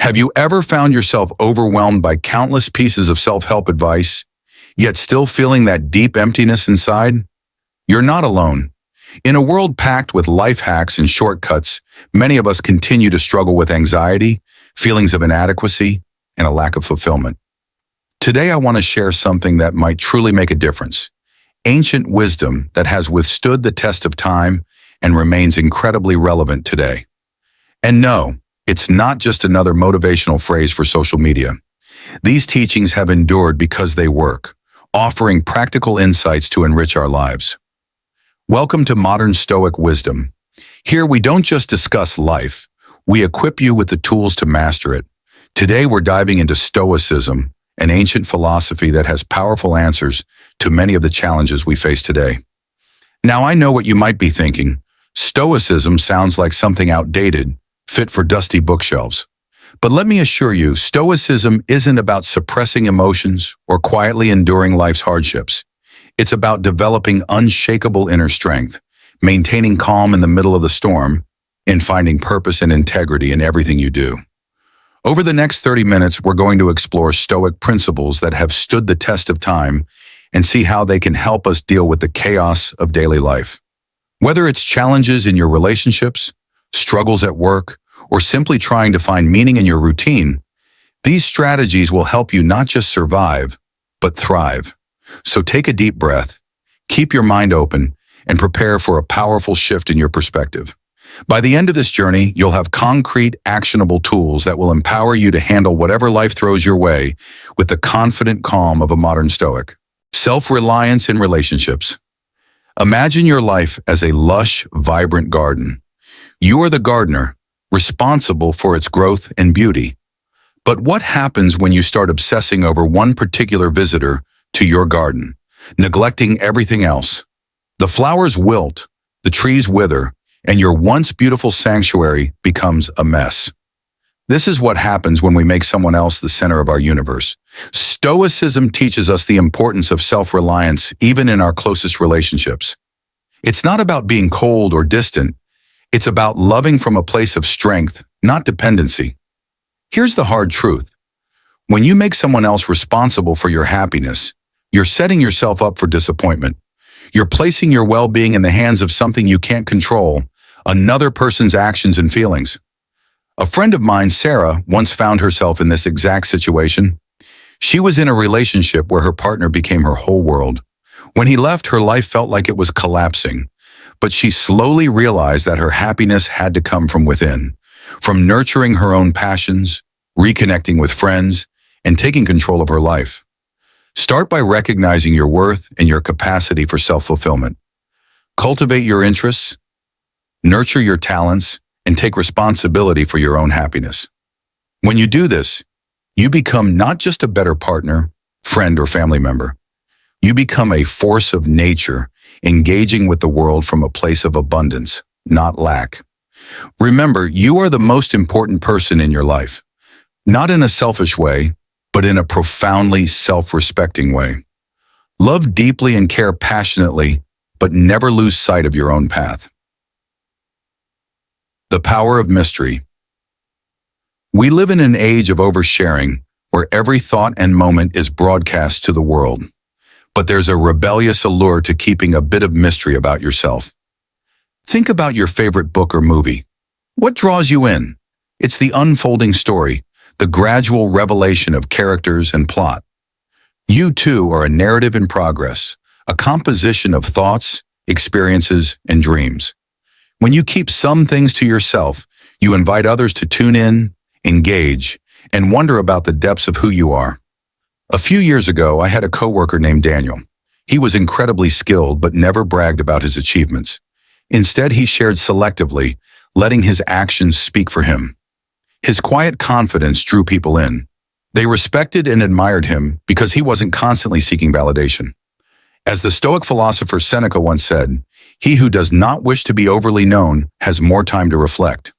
Have you ever found yourself overwhelmed by countless pieces of self-help advice, yet still feeling that deep emptiness inside? You're not alone. In a world packed with life hacks and shortcuts, many of us continue to struggle with anxiety, feelings of inadequacy, and a lack of fulfillment. Today, I want to share something that might truly make a difference. Ancient wisdom that has withstood the test of time and remains incredibly relevant today. And no, it's not just another motivational phrase for social media. These teachings have endured because they work, offering practical insights to enrich our lives. Welcome to Modern Stoic Wisdom. Here we don't just discuss life, we equip you with the tools to master it. Today we're diving into Stoicism, an ancient philosophy that has powerful answers to many of the challenges we face today. Now I know what you might be thinking. Stoicism sounds like something outdated, fit for dusty bookshelves. But let me assure you, Stoicism isn't about suppressing emotions or quietly enduring life's hardships. It's about developing unshakable inner strength, maintaining calm in the middle of the storm, and finding purpose and integrity in everything you do. Over the next 30 minutes, we're going to explore Stoic principles that have stood the test of time and see how they can help us deal with the chaos of daily life. Whether it's challenges in your relationships, struggles at work, or simply trying to find meaning in your routine, these strategies will help you not just survive, but thrive. So take a deep breath, keep your mind open, and prepare for a powerful shift in your perspective. By the end of this journey, you'll have concrete, actionable tools that will empower you to handle whatever life throws your way with the confident calm of a modern Stoic. Self-reliance in relationships. Imagine your life as a lush, vibrant garden. You are the gardener, responsible for its growth and beauty. But what happens when you start obsessing over one particular visitor to your garden, neglecting everything else? The flowers wilt, the trees wither, and your once beautiful sanctuary becomes a mess. This is what happens when we make someone else the center of our universe. Stoicism teaches us the importance of self-reliance even in our closest relationships. It's not about being cold or distant. It's about loving from a place of strength, not dependency. Here's the hard truth. When you make someone else responsible for your happiness, you're setting yourself up for disappointment. You're placing your well-being in the hands of something you can't control, another person's actions and feelings. A friend of mine, Sarah, once found herself in this exact situation. She was in a relationship where her partner became her whole world. When he left, her life felt like it was collapsing. But she slowly realized that her happiness had to come from within, from nurturing her own passions, reconnecting with friends, and taking control of her life. Start by recognizing your worth and your capacity for self-fulfillment. Cultivate your interests, nurture your talents, and take responsibility for your own happiness. When you do this, you become not just a better partner, friend, or family member. You become a force of nature, engaging with the world from a place of abundance, not lack. Remember, you are the most important person in your life, not in a selfish way, but in a profoundly self-respecting way. Love deeply and care passionately, but never lose sight of your own path. The power of mystery. We live in an age of oversharing, where every thought and moment is broadcast to the world. But there's a rebellious allure to keeping a bit of mystery about yourself. Think about your favorite book or movie. What draws you in? It's the unfolding story, the gradual revelation of characters and plot. You too are a narrative in progress, a composition of thoughts, experiences, and dreams. When you keep some things to yourself, you invite others to tune in, engage, and wonder about the depths of who you are. A few years ago, I had a coworker named Daniel. He was incredibly skilled but never bragged about his achievements. Instead, he shared selectively, letting his actions speak for him. His quiet confidence drew people in. They respected and admired him because he wasn't constantly seeking validation. As the Stoic philosopher Seneca once said, "He who does not wish to be overly known has more time to reflect."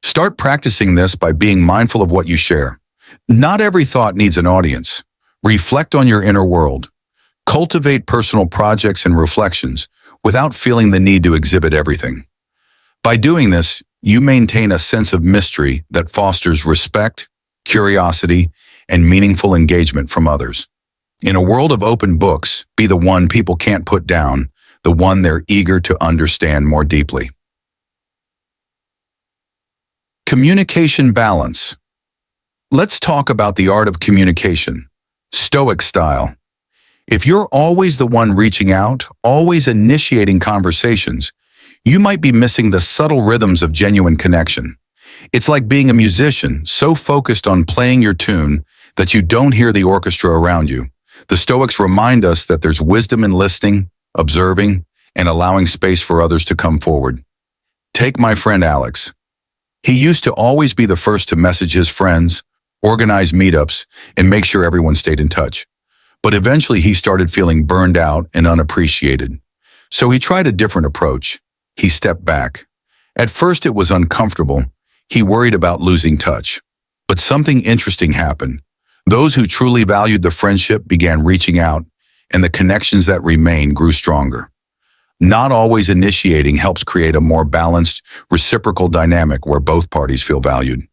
Start practicing this by being mindful of what you share. Not every thought needs an audience. Reflect on your inner world. Cultivate personal projects and reflections without feeling the need to exhibit everything. By doing this, you maintain a sense of mystery that fosters respect, curiosity, and meaningful engagement from others. In a world of open books, be the one people can't put down, the one they're eager to understand more deeply. Communication balance. Let's talk about the art of communication, Stoic style. If you're always the one reaching out, always initiating conversations, you might be missing the subtle rhythms of genuine connection. It's like being a musician so focused on playing your tune that you don't hear the orchestra around you. The Stoics remind us that there's wisdom in listening, observing, and allowing space for others to come forward. Take my friend Alex. He used to always be the first to message his friends, organize meetups, and make sure everyone stayed in touch. But eventually he started feeling burned out and unappreciated. So he tried a different approach. He stepped back. At first it was uncomfortable. He worried about losing touch. But something interesting happened. Those who truly valued the friendship began reaching out, and the connections that remained grew stronger. Not always initiating helps create a more balanced, reciprocal dynamic where both parties feel valued.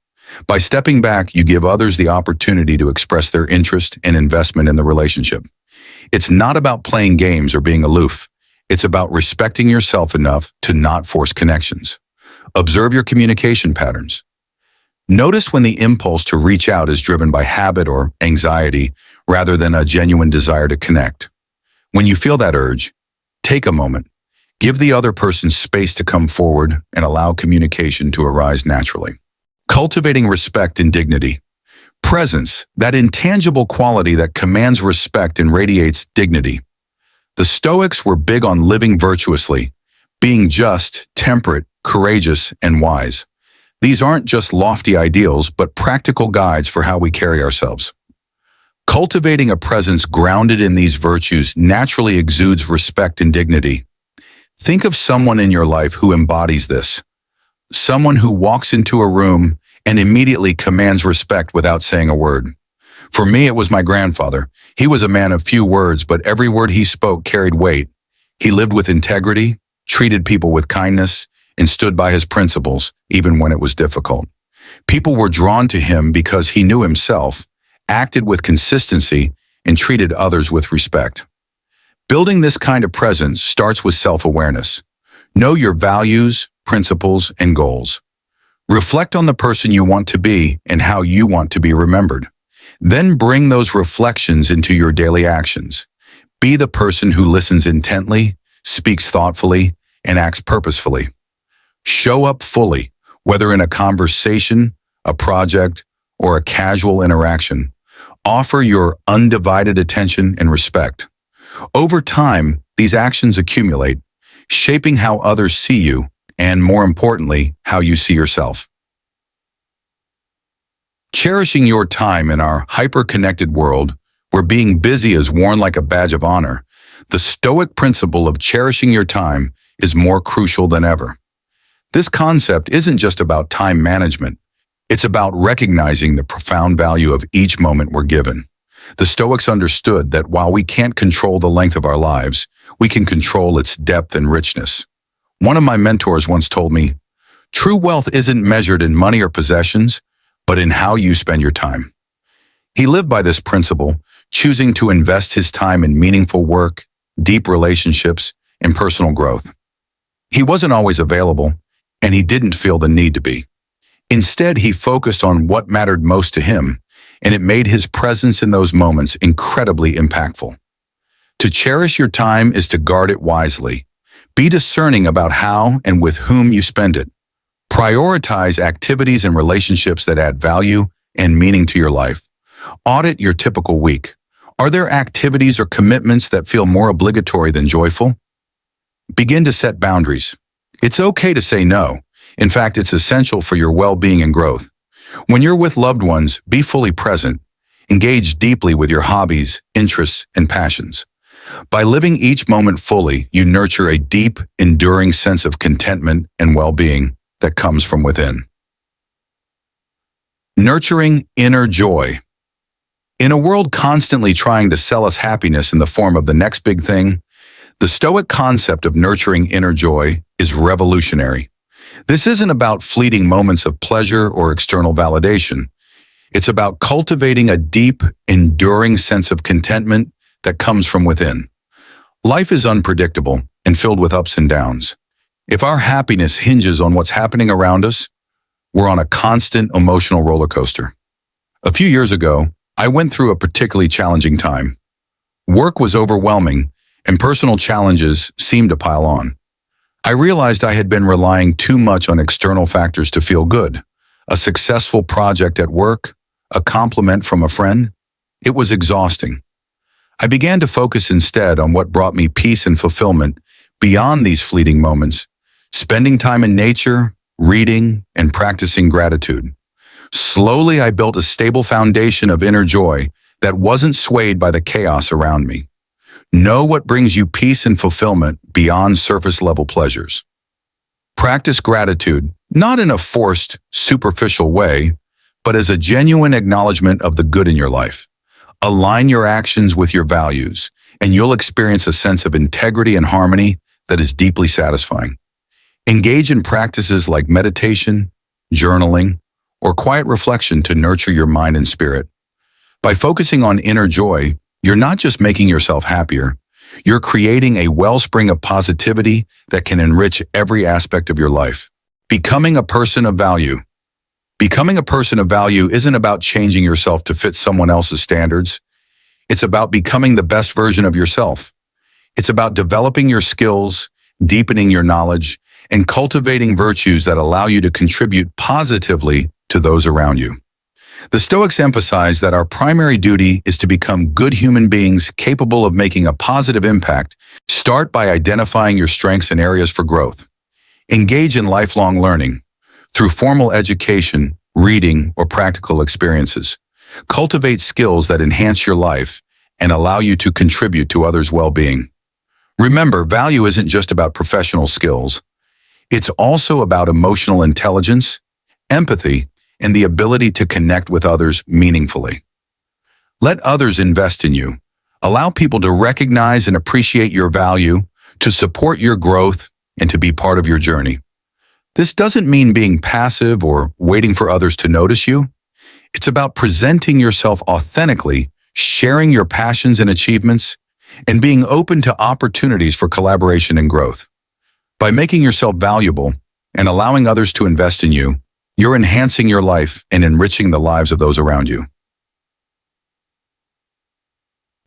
By stepping back, you give others the opportunity to express their interest and investment in the relationship. It's not about playing games or being aloof. It's about respecting yourself enough to not force connections. Observe your communication patterns. Notice when the impulse to reach out is driven by habit or anxiety rather than a genuine desire to connect. When you feel that urge, take a moment. Give the other person space to come forward and allow communication to arise naturally. Cultivating respect and dignity. Presence, that intangible quality that commands respect and radiates dignity. The Stoics were big on living virtuously, being just, temperate, courageous, and wise. These aren't just lofty ideals, but practical guides for how we carry ourselves. Cultivating a presence grounded in these virtues naturally exudes respect and dignity. Think of someone in your life who embodies this. Someone who walks into a room and immediately commands respect without saying a word. For me, it was my grandfather. He was a man of few words, but every word he spoke carried weight. He lived with integrity, treated people with kindness, and stood by his principles, even when it was difficult. People were drawn to him because he knew himself, acted with consistency, and treated others with respect. Building this kind of presence starts with self-awareness. Know your values, principles, and goals. Reflect on the person you want to be and how you want to be remembered. Then bring those reflections into your daily actions. Be the person who listens intently, speaks thoughtfully, and acts purposefully. Show up fully, whether in a conversation, a project, or a casual interaction. Offer your undivided attention and respect. Over time, these actions accumulate, shaping how others see you, and more importantly, how you see yourself. Cherishing your time in our hyper-connected world, where being busy is worn like a badge of honor, the Stoic principle of cherishing your time is more crucial than ever. This concept isn't just about time management. It's about recognizing the profound value of each moment we're given. The Stoics understood that while we can't control the length of our lives, we can control its depth and richness. One of my mentors once told me, "True wealth isn't measured in money or possessions, but in how you spend your time." He lived by this principle, choosing to invest his time in meaningful work, deep relationships, and personal growth. He wasn't always available, and he didn't feel the need to be. Instead, he focused on what mattered most to him, and it made his presence in those moments incredibly impactful. To cherish your time is to guard it wisely. Be discerning about how and with whom you spend it. Prioritize activities and relationships that add value and meaning to your life. Audit your typical week. Are there activities or commitments that feel more obligatory than joyful? Begin to set boundaries. It's okay to say no. In fact, it's essential for your well-being and growth. When you're with loved ones, be fully present. Engage deeply with your hobbies, interests, and passions. By living each moment fully, you nurture a deep, enduring sense of contentment and well-being that comes from within. Nurturing inner joy. In a world constantly trying to sell us happiness in the form of the next big thing, the Stoic concept of nurturing inner joy is revolutionary. This isn't about fleeting moments of pleasure or external validation. It's about cultivating a deep, enduring sense of contentment that comes from within. Life is unpredictable and filled with ups and downs. If our happiness hinges on what's happening around us, we're on a constant emotional roller coaster. A few years ago, I went through a particularly challenging time. Work was overwhelming, and personal challenges seemed to pile on. I realized I had been relying too much on external factors to feel good. A successful project at work, a compliment from a friend. It was exhausting. I began to focus instead on what brought me peace and fulfillment beyond these fleeting moments, spending time in nature, reading, and practicing gratitude. Slowly, I built a stable foundation of inner joy that wasn't swayed by the chaos around me. Know what brings you peace and fulfillment beyond surface-level pleasures. Practice gratitude, not in a forced, superficial way, but as a genuine acknowledgement of the good in your life. Align your actions with your values, and you'll experience a sense of integrity and harmony that is deeply satisfying. Engage in practices like meditation, journaling, or quiet reflection to nurture your mind and spirit. By focusing on inner joy, you're not just making yourself happier, you're creating a wellspring of positivity that can enrich every aspect of your life. Becoming a person of value. Becoming a person of value isn't about changing yourself to fit someone else's standards. It's about becoming the best version of yourself. It's about developing your skills, deepening your knowledge, and cultivating virtues that allow you to contribute positively to those around you. The Stoics emphasize that our primary duty is to become good human beings capable of making a positive impact. Start by identifying your strengths and areas for growth. Engage in lifelong learning through formal education, reading, or practical experiences. Cultivate skills that enhance your life and allow you to contribute to others' well-being. Remember, value isn't just about professional skills. It's also about emotional intelligence, empathy, and the ability to connect with others meaningfully. Let others invest in you. Allow people to recognize and appreciate your value, to support your growth, and to be part of your journey. This doesn't mean being passive or waiting for others to notice you. It's about presenting yourself authentically, sharing your passions and achievements, and being open to opportunities for collaboration and growth. By making yourself valuable and allowing others to invest in you, you're enhancing your life and enriching the lives of those around you.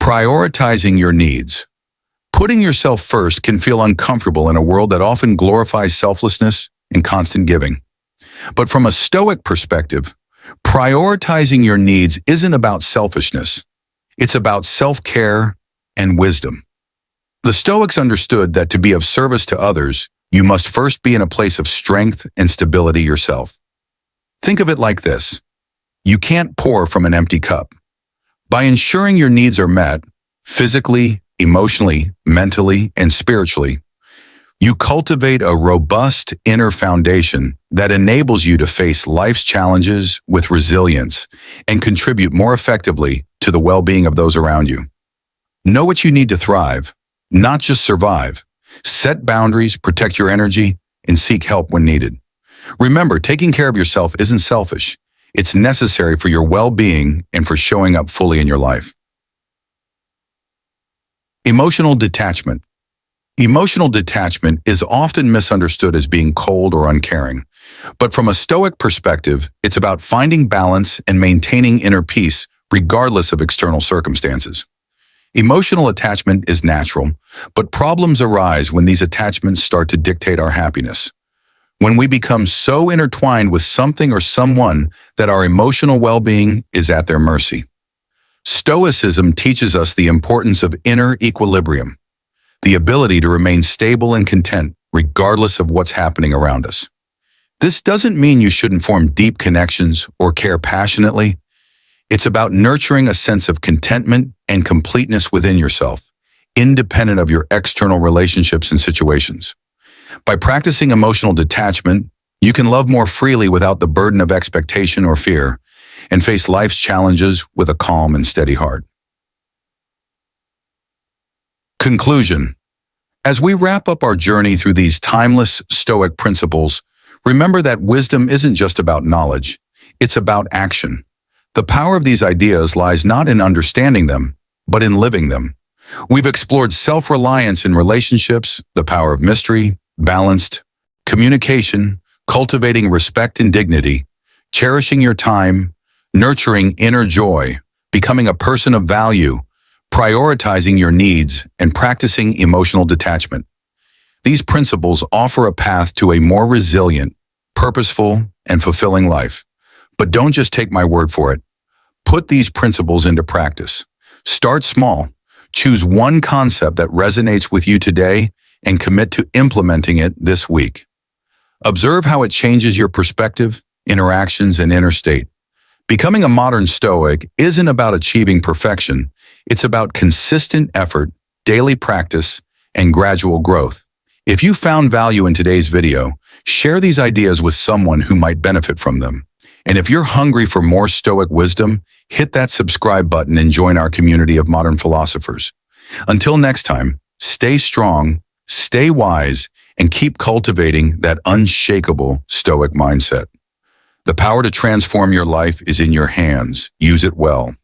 Prioritizing your needs. Putting yourself first can feel uncomfortable in a world that often glorifies selflessness and constant giving. But from a Stoic perspective, prioritizing your needs isn't about selfishness. It's about self-care and wisdom. The Stoics understood that to be of service to others, you must first be in a place of strength and stability yourself. Think of it like this. You can't pour from an empty cup. By ensuring your needs are met, physically, emotionally, mentally, and spiritually, you cultivate a robust inner foundation that enables you to face life's challenges with resilience and contribute more effectively to the well-being of those around you. Know what you need to thrive, not just survive. Set boundaries, protect your energy, and seek help when needed. Remember, taking care of yourself isn't selfish. It's necessary for your well-being and for showing up fully in your life. Emotional detachment. Emotional detachment is often misunderstood as being cold or uncaring. But from a Stoic perspective, it's about finding balance and maintaining inner peace regardless of external circumstances. Emotional attachment is natural, but problems arise when these attachments start to dictate our happiness. When we become so intertwined with something or someone that our emotional well-being is at their mercy. Stoicism teaches us the importance of inner equilibrium, the ability to remain stable and content regardless of what's happening around us. This doesn't mean you shouldn't form deep connections or care passionately. It's about nurturing a sense of contentment and completeness within yourself, independent of your external relationships and situations. By practicing emotional detachment, you can love more freely without the burden of expectation or fear, and face life's challenges with a calm and steady heart. Conclusion. As we wrap up our journey through these timeless Stoic principles, Remember that wisdom isn't just about knowledge, it's about action. The power of these ideas lies not in understanding them, but in living them. We've explored self-reliance in relationships, the power of mystery, balanced communication, cultivating respect and dignity, cherishing your time, nurturing inner joy, becoming a person of value, prioritizing your needs, and practicing emotional detachment. These principles offer a path to a more resilient, purposeful, and fulfilling life. But don't just take my word for it. Put these principles into practice. Start small. Choose one concept that resonates with you today and commit to implementing it this week. Observe how it changes your perspective, interactions, and inner state. Becoming a modern Stoic isn't about achieving perfection. It's about consistent effort, daily practice, and gradual growth. If you found value in today's video, share these ideas with someone who might benefit from them. And if you're hungry for more Stoic wisdom, hit that subscribe button and join our community of modern philosophers. Until next time, stay strong, stay wise, and keep cultivating that unshakable Stoic mindset. The power to transform your life is in your hands. Use it well.